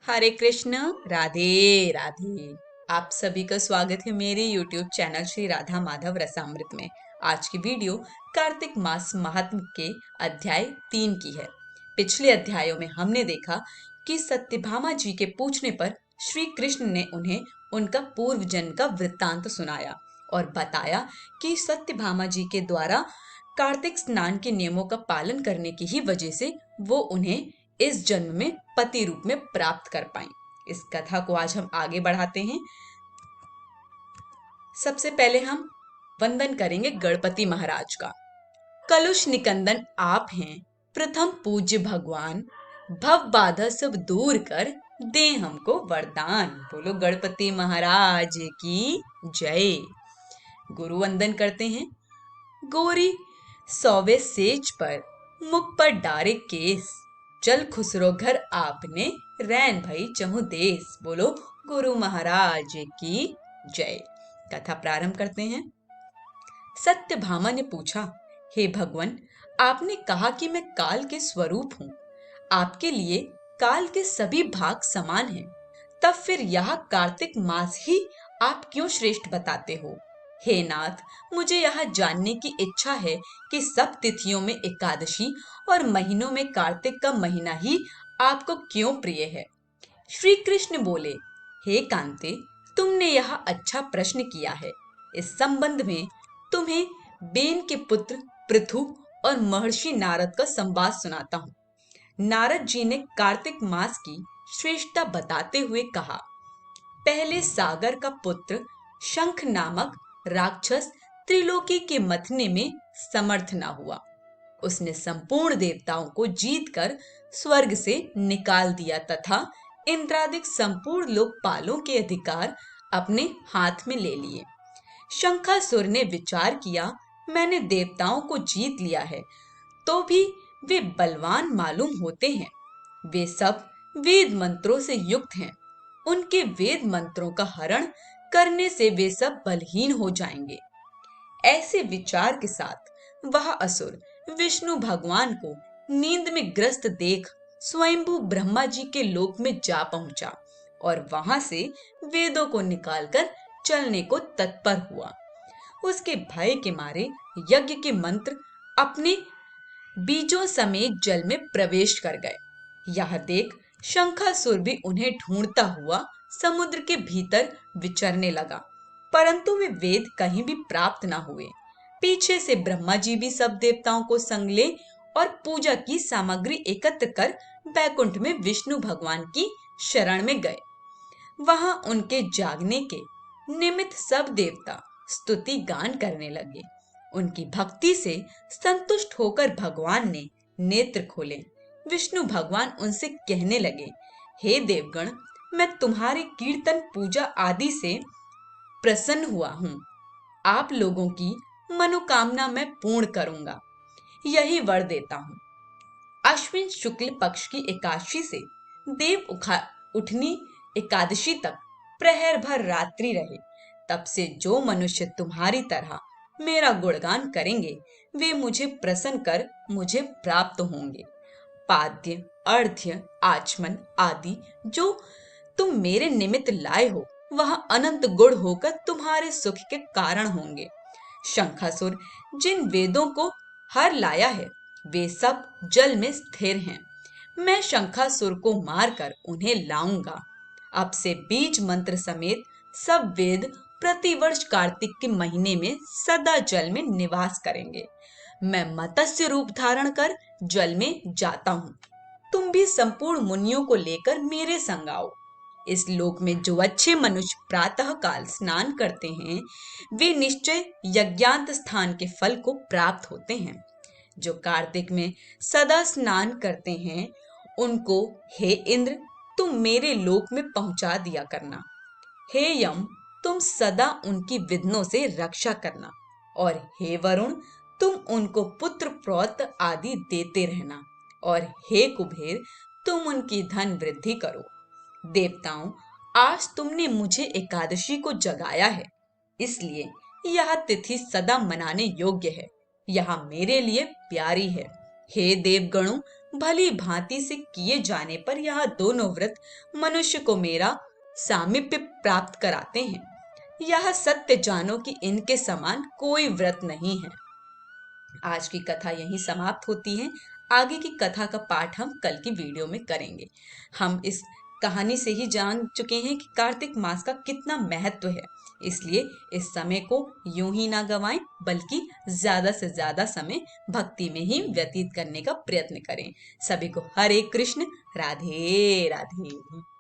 हरे कृष्ण। राधे राधे। आप सभी का स्वागत है मेरे YouTube चैनल श्री राधा माधव रसामृत में। आज की वीडियो कार्तिक मास महात्म्य के अध्याय 3 की है। पिछले अध्यायों में हमने देखा कि सत्यभामा जी के पूछने पर श्री कृष्ण ने उन्हें उनका पूर्व जन्म का वृत्तांत सुनाया और बताया कि सत्यभामा जी के द्वारा कार्तिक स्नान के नियमों का पालन करने की ही वजह से वो उन्हें इस जन्म में पति रूप में प्राप्त कर पाई। इस कथा को आज हम आगे बढ़ाते हैं। सबसे पहले हम वंदन करेंगे गणपति महाराज का। कलुष निकंदन आप हैं प्रथम पूज्य भगवान, भव बाधा सब दूर कर दे हमको वरदान। बोलो गणपति महाराज की जय। गुरु वंदन करते हैं। गोरी सौवे सेज पर मुख पर डारे केस, चल खुसरो घर आपने रैन भई चहु देश। बोलो गुरु महाराज की जय। कथा प्रारंभ करते हैं। सत्यभामा ने पूछा, हे भगवान, आपने कहा कि मैं काल के स्वरूप हूँ। आपके लिए काल के सभी भाग समान हैं। तब फिर यह कार्तिक मास ही आप क्यों श्रेष्ठ बताते हो? हे नाथ, मुझे यह जानने की इच्छा है कि सब तिथियों में एकादशी और महीनों में कार्तिक का महीना ही आपको क्यों प्रिय है? श्री कृष्ण बोले, हे कांते, तुमने यह अच्छा प्रश्न किया है। इस संबंध में तुम्हें बेन के पुत्र पृथु और महर्षि नारद का संवाद सुनाता हूँ। नारद जी ने कार्तिक मास की श्रेष्ठता बताते हुए कहा, पहले सागर का पुत्र शंख नामक राक्षस त्रिलोकी के मथने में समर्थ न हुआ। उसने संपूर्ण देवताओं को जीतकर स्वर्ग से निकाल दिया तथा इंद्रादिक संपूर्ण लोकपालों के अधिकार अपने हाथ में ले लिए। शंखासुर ने विचार किया, मैंने देवताओं को जीत लिया है तो भी वे बलवान मालूम होते हैं। वे सब वेद मंत्रों से युक्त हैं। उनके वेद मंत्रों का हरण करने से वे सब बलहीन हो जाएंगे। ऐसे विचार के साथ वह असुर विष्णु भगवान को नींद में ग्रस्त देख स्वयंभू ब्रह्मा जी के लोक में जा पहुंचा और वहां से वेदों को निकालकर चलने को तत्पर हुआ। उसके भय के मारे यज्ञ के मंत्र अपने बीजों समेत जल में प्रवेश कर गए। यह देख शंखासुर भी उन्हें ढूंढता हुआ समुद्र के भीतर विचरने लगा, परंतु वे वेद कहीं भी प्राप्त न हुए। पीछे से ब्रह्मा जी भी सब देवताओं को संग ले और पूजा की सामग्री एकत्र कर बैकुंठ में विष्णु भगवान की शरण में गए। वहां उनके जागने के निमित्त सब देवता स्तुति गान करने लगे। उनकी भक्ति से संतुष्ट होकर भगवान ने नेत्र खोले। विष्णु भगवान उनसे कहने लगे, हे देवगण, मैं तुम्हारे कीर्तन पूजा आदि से प्रसन्न हुआ हूँ। आप लोगों की मनोकामना मैं पूर्ण करूंगा, यही वर देता हूँ। अश्विन शुक्ल पक्ष की एकादशी से देव उठनी एकादशी तक प्रहर भर रात्रि रहे। तब से जो मनुष्य तुम्हारी तरह मेरा गुणगान करेंगे वे मुझे प्रसन्न कर मुझे प्राप्त होंगे। पाद्य, अर्घ्य, आचमन आदि जो तुम मेरे निमित्त लाए हो वह अनंत गुण होकर तुम्हारे सुख के कारण होंगे। शंखासुर जिन वेदों को हर लाया है वे सब जल में स्थिर हैं। मैं शंखासुर को मारकर उन्हें लाऊंगा। अब से बीज मंत्र समेत सब वेद प्रतिवर्ष कार्तिक के महीने में सदा जल में निवास करेंगे। मैं मत्स्य रूप धारण कर जल में जाता हूँ। तुम भी संपूर्ण मुनियों को लेकर मेरे संग आओ। इस लोक में जो अच्छे मनुष्य प्रातः काल स्नान करते हैं वे निश्चय यज्ञांत स्थान के फल को प्राप्त होते हैं। जो कार्तिक में सदा स्नान करते हैं उनको हे इंद्र तुम मेरे लोक में पहुंचा दिया करना। हे यम, तुम सदा उनकी विघ्नों से रक्षा करना। और हे वरुण, तुम उनको पुत्र प्रौत्र आदि देते रहना। और हे कुबेर, तुम उनकी धन वृद्धि करो। देवताओं, आज तुमने मुझे एकादशी को जगाया है, इसलिए यह तिथि सदा मनाने योग्य है। यह मेरे लिए प्यारी है। हे देवगणों, भली भांति से किए जाने पर यह दोनों व्रत मनुष्य को मेरा सामीप्य प्राप्त कराते हैं। यह सत्य जानो कि इनके समान कोई व्रत नहीं है। आज की कथा यहीं समाप्त होती है। आगे की कथा का पाठ हम कल की वीडियो में करेंगे। हम इस कहानी से ही जान चुके हैं कि कार्तिक मास का कितना महत्व है, इसलिए इस समय को यूं ही ना गवाएं, बल्कि ज्यादा से ज्यादा समय भक्ति में ही व्यतीत करने का प्रयत्न करें। सभी को हरे कृष्ण, राधे राधे।